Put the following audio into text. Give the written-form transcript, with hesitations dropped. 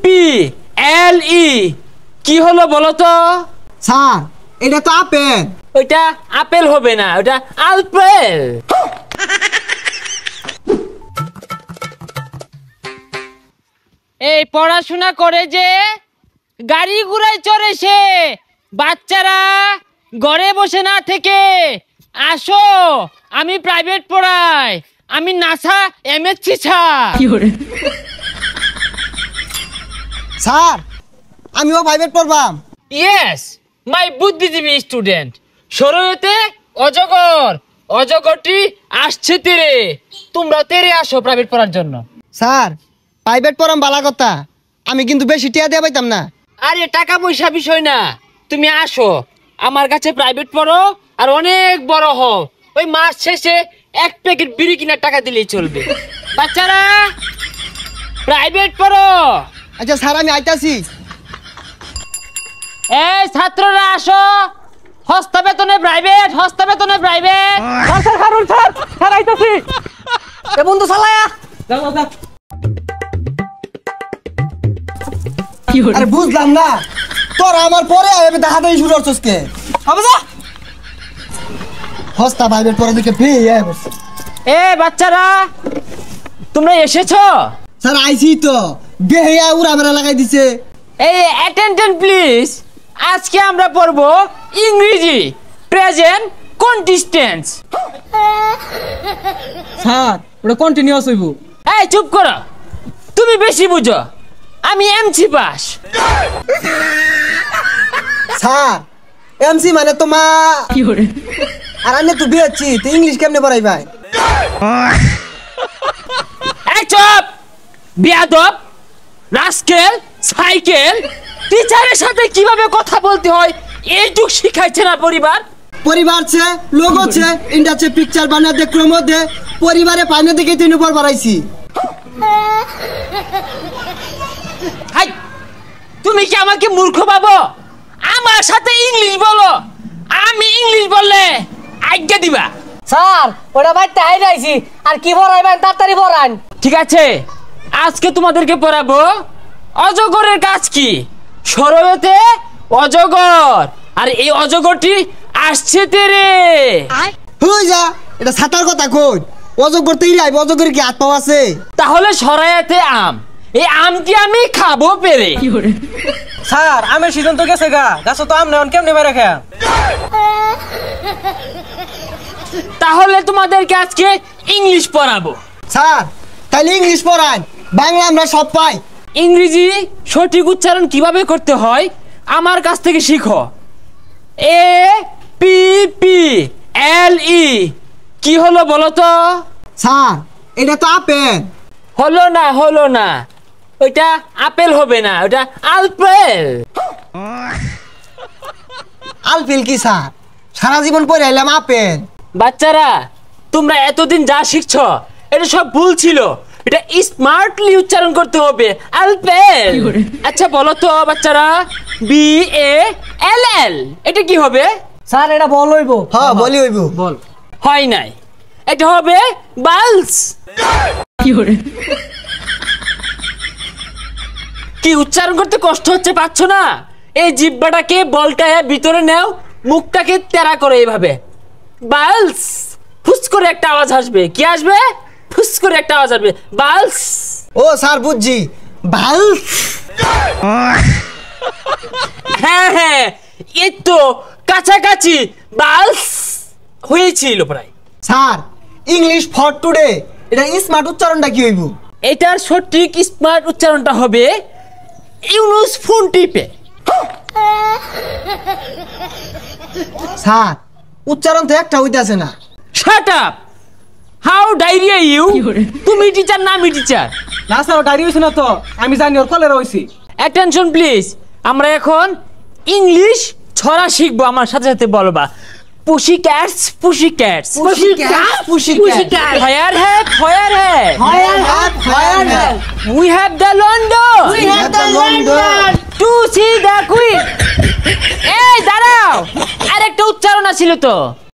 P L ই কি হলো বলো তো? স্যার এটা তো আপেল। ওইটা আপেল হবে না, ওটা আলপেল। এই পড়াশোনা করে যে গাড়ি ঘোড়ায় চড়ে সে বাচ্চারা ঘরে বসে না থেকে আসো, আমি প্রাইভেট পড়াই, আমি নাসা এমএসসি স্যার আমিও প্রাইভেট পড়বাম। ইয়েস, মাই বুদ্ধিজীবী স্টুডেন্ট। শরীয়তে অজগর, অজগরটি আসছে তীরে, তোমরা তেরে আসো প্রাইভেট পড়ার জন্য। স্যার প্রাইভেট পড়াম বালা কথা, আমি কিন্তু বেশি টিয়া দিয়ে পাইতাম না। আরে টাকা পয়সা বিষয় না, তুমি আসো আমার কাছে প্রাইভেট পড়ো আর অনেক বড় হও, ওই মাস শেষে এক প্যাকেট বিড়ি কিনার টাকা দিলেই চলবে। বাচ্চারা প্রাইভেট পড়ো। আচ্ছা স্যার আমি আইতাছি। এই ছাত্ররা আসো, হস্তা বেতনে প্রাইভেট, হস্তা বেতনে private. Sir Harun sir, sir আইতাছি। এ বন্ধু চালায়া যাও যাও। আরে বুঝলাম না, তোরা আমার পরে দেখা দেয় শুরু করছিস কে? হবে যা হস্তা প্রাইভেট পড়া দিকে পেয়ে এ বাচ্চারা তোমরা এসেছো? স্যার আইছি তো, বেহিয়া উড়া বেড়া লাগাই দিছে। এই অ্যাটেনশন প্লিজ, আজকে আমরা পড়বো ইংরেজি প্রেজেন্ট কন্টিস্টেন্স। স্যার ওটা কন্টিনিউয়াস হইব। এই চুপ করো, তুমি বেশি বুঝো, আমি এমসি পাস। স্যার এমসি মানে তোমা আর আমি তো বিয়েছি, তো ইংলিশ কেমনে পড়াই ভাই? এই চুপ বিয়াদব, রাস্কেল, সাইকেল, টিচারের সাথে কিভাবে কথা বলতে হয় এইটুক শিখাইছে না পরিবার? পরিবার ছে লোক আছে ইন্ডাস্ট্রি পিকচার বানা দে ক্রম দে পরিবারে পাইনে দেখে তিন উপর বাড়াইছি। হাই, তুমি কি আমাকে মূর্খ ভাবো? আমার সাথে ইংলিশ বলো, আমি ইংলিশ বললে আজ্ঞা দিবা? স্যার ওটা ভাই তাই যাইছি, আর কি পড়াইবেন তাড়াতাড়ি পড়ান। ঠিক আছে, আজকে তোমাদেরকে পড়াবো অজগরের কাজ কি। শরয়তে অজগর, আর এই অজগরটি আসছে তেরে। হই যা, এটা ছাতার কথা কই, অজগর তৈরি আইব, অজগরের কি হাত পাও আছে? তাহলে শরায়াতে আম, এই আমটি আমি খাবো পেরে। স্যার আমের সিজন তো গেছে গা, গাছ তো আম নেন কেমনে বেড়ে খা। তাহলে তোমাদেরকে আজকে ইংলিশ পড়াবো। স্যার তাইলে ইংলিশ পড়ান, বাংলা আমরা সব পাই। ইংরেজি সঠিক উচ্চারণ কিভাবে করতে হয় আমার কাছ থেকে শিখো। এ পি পি এল ই কি হলো বলো তো? স্যার এটা তো আপেল। হলো না, হলো না, ওইটা আপেল হবে না, ওটা আলপেল। আলপেল কি স্যার? সারা জীবন পড়ে আইলাম আপেল। বাচ্চারা তোমরা এতদিন যা শিখছো এটা সব ভুল ছিল, এটা স্মার্টলি উচ্চারণ করতে হবে, আলপেল। আচ্ছা বলো তো বাচ্চারা, বি এ এল এল এটা কি হবে? স্যার এটা বল হইব। হ্যাঁ বলি হইব। বল হয় নাই, এটা হবে বালস। কি উচ্চারণ করতে কষ্ট হচ্ছে, পাচ্ছ না? এই জিহ্বাটাকে বলটায় ভিতরে নাও, মুখটাকে তেরা করে এইভাবে বালস। ফুস করে একটা আওয়াজ আসবে, কি আসবে? ফুস করে একটা আওয়াজ আসবে, বালস। ও স্যার বুঝছি, ভাল। হ্যাঁ হ্যাঁ, এই তো কাছাকাছি, বালস হয়েছিল প্রায়। স্যার ইংলিশ ফর টুডে এটা স্মার্ট উচ্চারণটা কি হইব? এটার সঠিক স্মার্ট উচ্চারণটা হবে ইউনুস ফোন টিপে। স্যার উচ্চারণ তো একটা হইতাছে না। Shut up, how dare you? তুমি টিচার না আমি টিচার? না স্যার ডায়রি হইছে না তো, আমি জানি ওর কলেরা হইছি। অ্যাটেনশন প্লিজ, আমরা এখন ইংলিশ ছড়া শিখবো, আমার সাথে সাথে বলবা। Pussy cats, pussy cats, pussy cat, pussy cat. Where have, where have, where have, where have. We have the London, we have the London to see the queen. এই দাঁড়াও, আরেকটা উচ্চারণ ছিল তো।